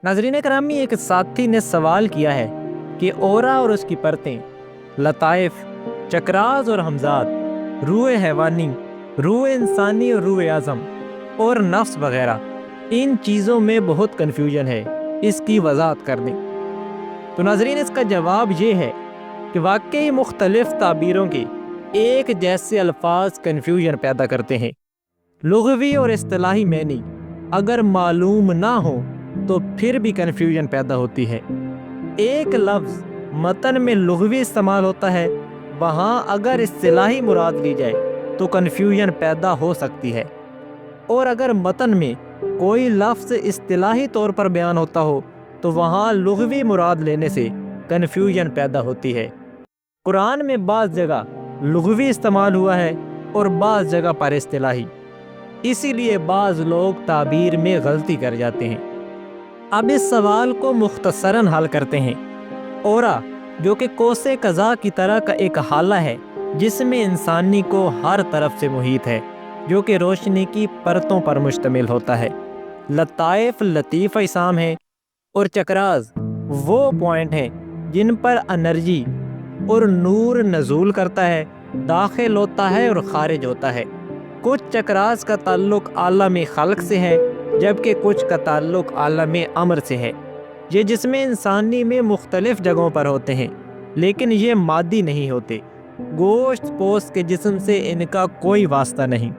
नाज़रीन करामी, एक साथी ने सवाल किया है कि ओरा और उसकी परतें, लताइफ, चक्रास और हमजाद, रूह हैवानी, रूह इंसानी और रूह आज़म और नफ्स वगैरह, इन चीज़ों में बहुत कन्फ्यूजन है, इसकी वजाहत कर दें। तो नाज़रीन, इसका जवाब ये है कि वाकई मुख्तलिफ ताबीरों के एक जैसे अल्फाज कन्फ्यूजन पैदा करते हैं। लुग़वी और इस्तिलाही मैनी अगर मालूम ना हो तो फिर भी कन्फ्यूजन पैदा होती है। एक लफ्ज़ मतन में लुग़वी इस्तेमाल होता है, वहाँ अगर इस्तिलाही मुराद ली जाए तो कन्फ्यूजन पैदा हो सकती है, और अगर मतन में कोई लफ्ज़ इस्तिलाही तौर पर बयान होता हो तो वहाँ लुग़वी मुराद लेने से कन्फ्यूजन पैदा होती है। कुरान में बाज़ जगह लुग़वी इस्तेमाल हुआ है और बाज़ जगह पर इस्तिलाही, इसीलिए बाज़ लोग ताबीर में गलती कर जाते हैं। अब इस सवाल को मुख्तसरन हल करते हैं। ओरा, जो कि कोसे कज़ा की तरह का एक हाला है जिसमें इंसानी को हर तरफ से मुहीत है, जो कि रोशनी की परतों पर मुश्तमिल होता है। लताइफ लतीफ़ इसाम है, और चक्रास वो पॉइंट हैं जिन पर एनर्जी और नूर नज़ूल करता है, दाखिल होता है और ख़ारिज होता है। कुछ चक्रास का ताल्लुक़ आलम खल्क़ से है, जबकि कुछ का ताल्लुक़ आलम अमर से है। ये जिस्म इंसानी में मुख्तलिफ़ जगहों पर होते हैं, लेकिन ये मादी नहीं होते। गोश्त पोस्ट के जिस्म से इनका कोई वास्ता नहीं।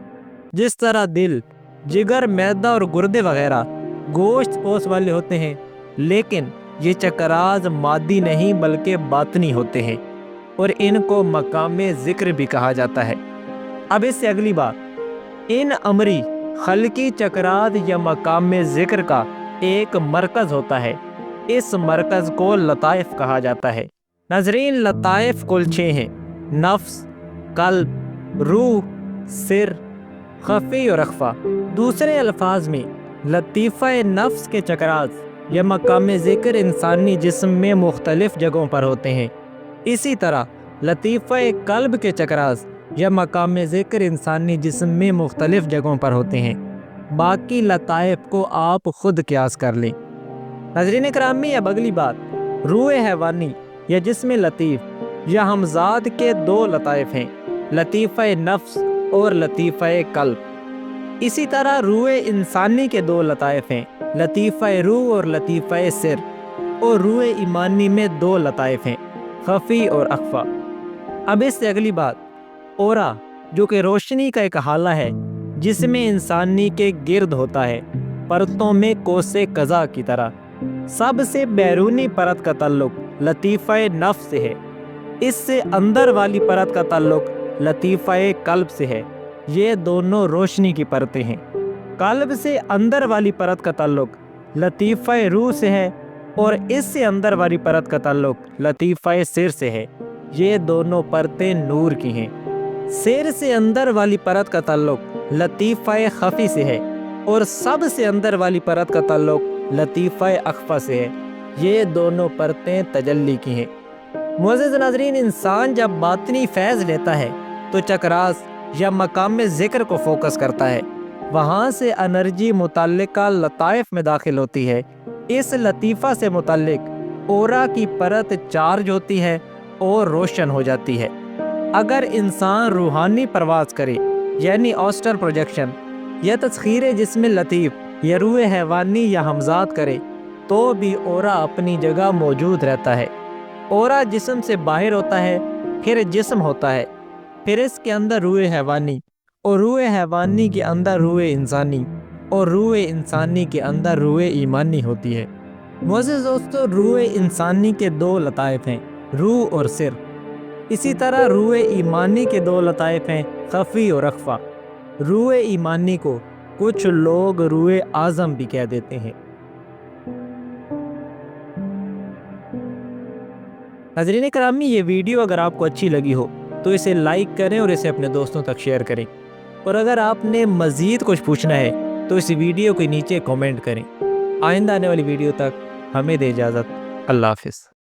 जिस तरह दिल, जिगर, मैदा और गुर्दे वगैरह गोश्त पोस्ट वाले होते हैं, लेकिन ये चक्रास मादी नहीं बल्कि बातनी होते हैं, और इनको मकामे ज़िक्र भी कहा जाता है। अब इससे अगली बात, इन अमरी खल्की चक्रात या मकामे ज़िक्र का एक मरकज़ होता है। इस मरकज़ को लताइफ कहा जाता है। नाज़रीन, लताइफ कुल 6 हैं: नफ्स, कल्ब, रूह, सिर, खफ़ी और अख्फ़ा। दूसरे अल्फाज में लतीफ़ा नफ्स के चक्रात या मकामे ज़िक्र इंसानी जिस्म में मुख्तलिफ़ जगहों पर होते हैं। इसी तरह लतीफ़ा कल्ब के चक्रास या मकाम ज़िक्र इंसानी जिस्म में मुख्तलिफ़ जगहों पर होते हैं। बाकी लताइफ को आप खुद क़यास कर लें। नाज़रीन करामी, अब अगली बात, रूह हैवानी या जिस्म लतीफ़ या हमजाद के 2 लताइफ हैं, लतीफ़ा नफ्स और लतीफ़ा कल्ब। इसी तरह रूह इंसानी के 2 लताइफ हैं, लतीफ़ा रूह और लतीफ़ा सिर, और रूह ईमानी में 2 लताइफ हैं, खफ़ी और अख्फ़ा। अब इससे अगली बात, ओरा, जो कि रोशनी का एक हाला है जिसमें इंसानी के गिर्द होता है, परतों में कोसे कज़ा की तरह। सबसे बैरूनी परत का ताल्लुक़ लतीफ़ा नफ्स से है, इससे अंदर वाली परत का ताल्लुक़ लतीफ़ा कल्ब से है। ये दोनों रोशनी की परतें हैं। कल्ब से अंदर वाली परत का ताल्लुक़ लतीफ़ा रूह से है, और इससे अंदर वाली परत का ताल्लुक़ लतीफ़ा सिर से है। ये दोनों परतें नूर की हैं। सिर से अंदर वाली परत का ताल्लुक़ लतीफ़ा खफ़ी से है, और सबसे अंदर वाली परत का ताल्लुक़ लतीफ़ा अख्फ़ा से है। ये दोनों परतें तजल्ली की हैं। मुअज़्ज़िज़ नाज़रीन, इंसान जब बातनी फैज़ लेता है तो चक्रास या मकाम ज़िक्र को फोकस करता है, वहाँ से एनर्जी मुतल्लिका लताइफ में दाखिल होती है। इस लतीफ़ा से मुतल्लिक ओरा की परत चार्ज होती है और रोशन हो जाती है। अगर इंसान रूहानी परवाज़ करे, यानी ऑस्टर प्रोजेक्शन या तस्खीर जिस्म लतीफ़ या रूह हैवानी या हमजाद करे, तो भी ओरा अपनी जगह मौजूद रहता है। ओरा जिस्म से बाहर होता है, फिर जिस्म होता है, फिर इसके अंदर रूह हैवानी, और रूह हैवानी के अंदर रूह इंसानी, और रूह इंसानी के अंदर रूह ईमानी होती है। मुअज़्ज़िज़ दोस्तों, रूह इंसानी के 2 लताइफ हैं, रूह और सिर। इसी तरह रूह ईमानी के 2 लताइफ हैं, खफ़ी और अख्फ़ा। रूह ईमानी को कुछ लोग रूह आज़म भी कह देते हैं। नाज़रीन करामी, ये वीडियो अगर आपको अच्छी लगी हो तो इसे लाइक करें और इसे अपने दोस्तों तक शेयर करें, और अगर आपने मज़ीद कुछ पूछना है तो इस वीडियो के नीचे कमेंट करें। आइंदा आने वाली वीडियो तक हमें दे इजाज़त। अल्लाह हाफ़िज़।